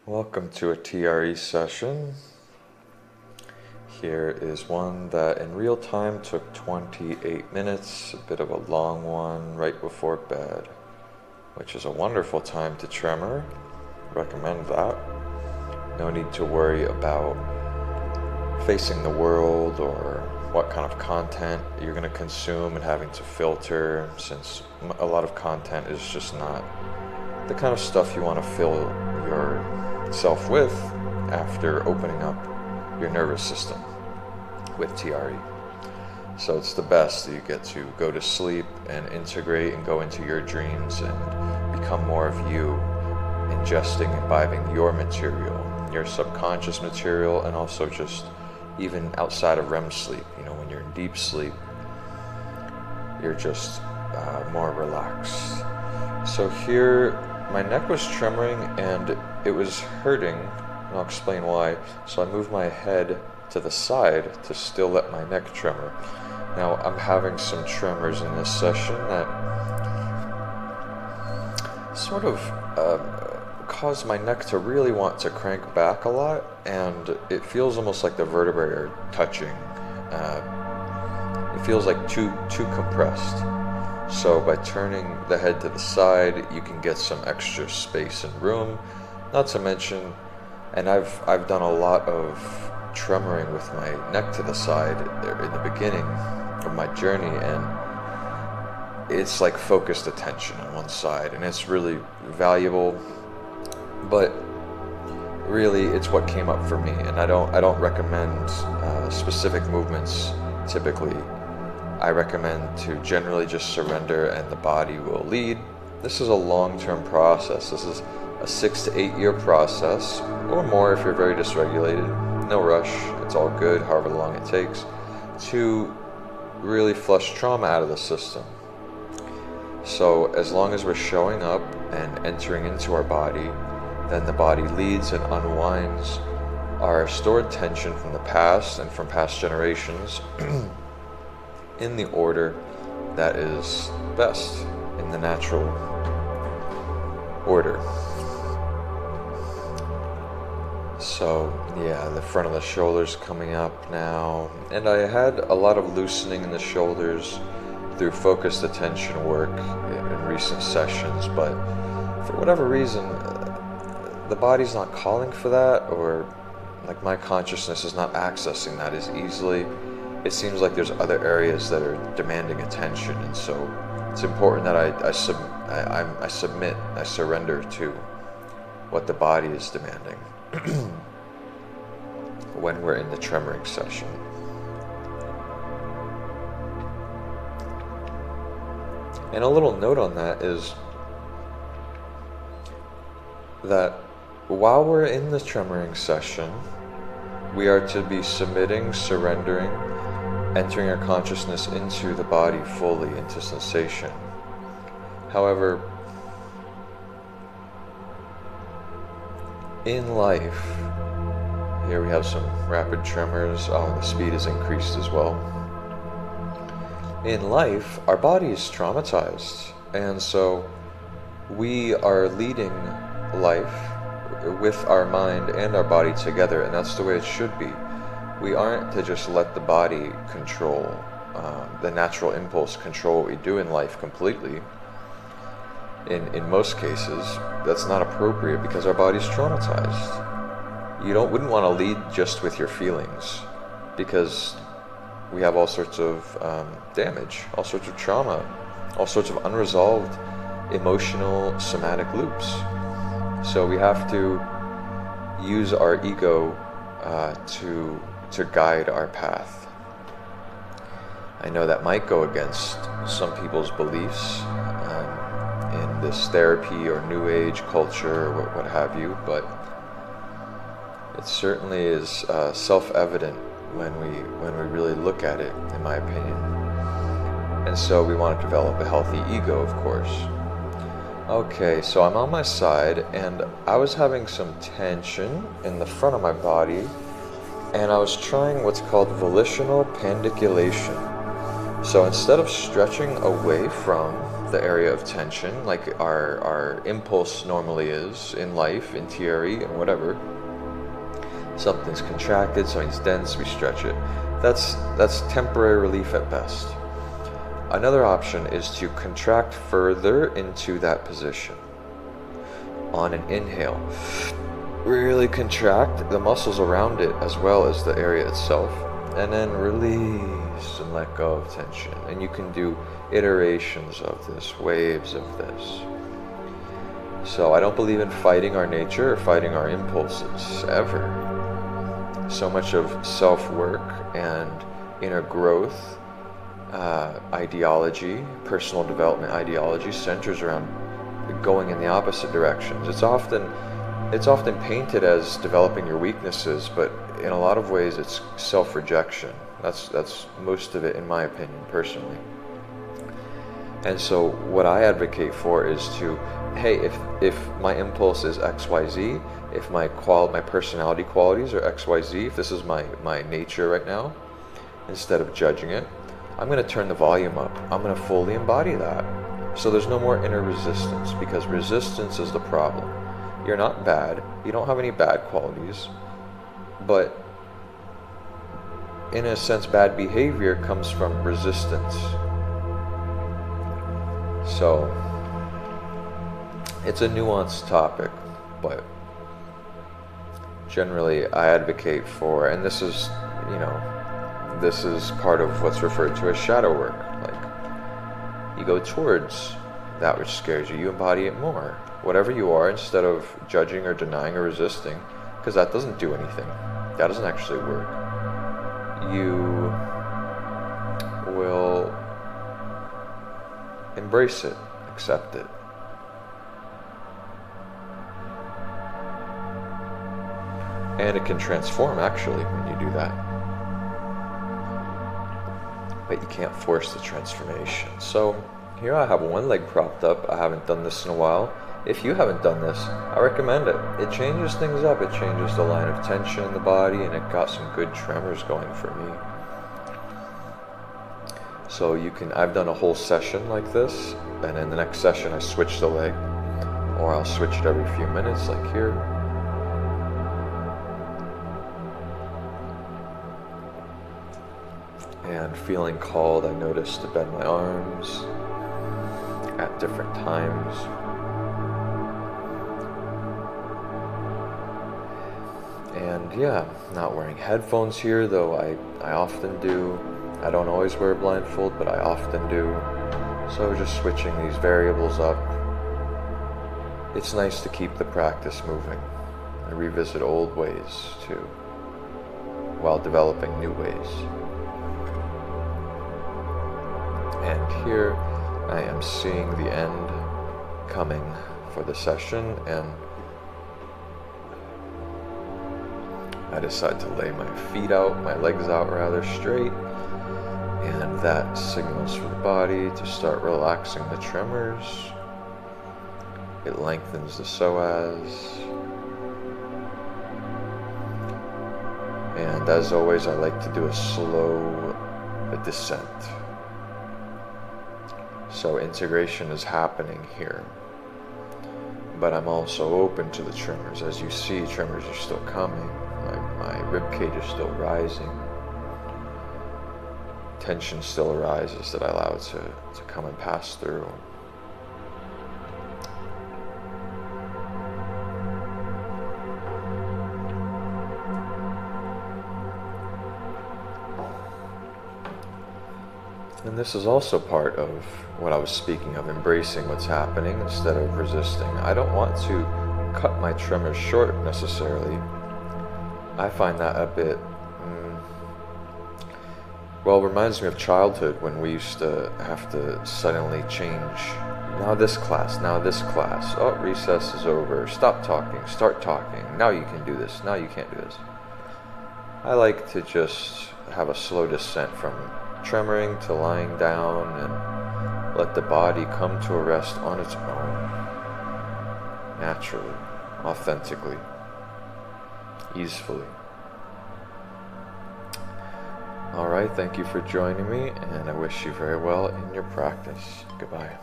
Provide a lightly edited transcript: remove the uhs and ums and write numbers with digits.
Welcome to a TRE session. Here is one that in real time took 28 minutes, a bit of a long one right before bed, which is a wonderful time to tremor. Recommend that. No need to worry about facing the world or what kind of content you're going to consume and having to filter, since a lot of content is just not the kind of stuff you want to fill yourself with after opening up your nervous system with TRE. So it's the best that you get to go to sleep and integrate and go into your dreams and become more of you, ingesting, imbibing your material, your subconscious material, and also just even outside of REM sleep. When you're in deep sleep, you're just more relaxed. So here, my neck was tremoring and it was hurting, and I'll explain why. So I moved my head to the side to still let my neck tremor. Now I'm having some tremors in this session that sort of caused my neck to really want to crank back a lot, and it feels almost like the vertebrae are touching. It feels like too compressed. So by turning the head to the side, you can get some extra space and room. Not to mention, and I've done a lot of tremoring with my neck to the side in the beginning of my journey, and it's like focused attention on one side, and it's really valuable. But really, it's what came up for me, and I don't recommend specific movements typically. I recommend to generally just surrender and the body will lead. This is a long-term process. This is a 6 to 8 year process, or more if you're very dysregulated. No rush, it's all good, however long it takes, to really flush trauma out of the system. So as long as we're showing up and entering into our body, then the body leads and unwinds our stored tension from the past and from past generations in the order that is best, in the natural order. So yeah, the front of the shoulders coming up now, and I had a lot of loosening in the shoulders through focused attention work in recent sessions, but for whatever reason the body's not calling for that, or like my consciousness is not accessing that as easily. It seems like there's other areas that are demanding attention, and so it's important that I surrender to what the body is demanding when we're in the tremoring session. And a little note on that is that while we're in the tremoring session, we are to be submitting, surrendering, entering our consciousness into the body fully, into sensation. However, in life, here we have some rapid tremors. Oh, the speed is increased as well. In life, our body is traumatized, and so we are leading life with our mind and our body together, and that's the way it should be. We aren't to just let the body control, the natural impulse control what we do in life completely. In most cases, that's not appropriate because our body's traumatized. You wouldn't want to lead just with your feelings, because we have all sorts of damage, all sorts of trauma, all sorts of unresolved emotional somatic loops. So we have to use our ego to guide our path. I know that might go against some people's beliefs in this therapy or new age culture or what have you, but it certainly is self-evident when we really look at it, in my opinion. And so we want to develop a healthy ego, of course. Okay, so I'm on my side, and I was having some tension in the front of my body, and I was trying what's called volitional pandiculation. So instead of stretching away from the area of tension, like our impulse normally is in life, in TRE and whatever. Something's contracted, something's dense, we stretch it. That's temporary relief at best. Another option is to contract further into that position. On an inhale, really contract the muscles around it as well as the area itself, and then release and let go of tension. And you can do iterations of this, waves of this. So I don't believe in fighting our nature or fighting our impulses, ever. So much of self-work and inner growth ideology, personal development ideology, centers around going in the opposite directions. It's often painted as developing your weaknesses, but in a lot of ways it's self-rejection. That's most of it, in my opinion, personally. And so what I advocate for is to, hey, if my impulse is XYZ, if my personality qualities are XYZ, if this is my nature right now, instead of judging it, I'm going to turn the volume up. I'm going to fully embody that. So there's no more inner resistance, because resistance is the problem. You're not bad. You don't have any bad qualities. But in a sense, bad behavior comes from resistance. So it's a nuanced topic, but generally I advocate for, and this is, this is part of what's referred to as shadow work. Like, you go towards that which scares you, you embody it more. Whatever you are, instead of judging or denying or resisting, because that doesn't do anything. That doesn't actually work. You will embrace it, accept it. And it can transform, actually, when you do that. But you can't force the transformation. So here I have one leg propped up. I haven't done this in a while. If you haven't done this, I recommend it. It changes things up. It changes the line of tension in the body, and it got some good tremors going for me. So I've done a whole session like this, and in the next session I switch the leg, or I'll switch it every few minutes, like here. And feeling called, I notice to bend my arms at different times. And yeah, not wearing headphones here, though I often do. I don't always wear a blindfold, but I often do. So just switching these variables up. It's nice to keep the practice moving and revisit old ways too, while developing new ways. And here I am seeing the end coming for the session, and I decide to lay my feet out, my legs out rather, straight, and that signals for the body to start relaxing the tremors. It lengthens the psoas. And as always, I like to do a slow descent. So integration is happening here. But I'm also open to the tremors. As you see, tremors are still coming. My rib cage is still rising. Tension still arises that I allow it to come and pass through. And this is also part of what I was speaking of, embracing what's happening instead of resisting. I don't want to cut my tremors short necessarily. I find that a bit, reminds me of childhood, when we used to have to suddenly change. Now this class, now this class. Oh, recess is over. Stop talking, start talking. Now you can do this, now you can't do this. I like to just have a slow descent from tremoring to lying down and let the body come to a rest on its own, naturally, authentically, easefully. Alright, thank you for joining me, and I wish you very well in your practice. Goodbye.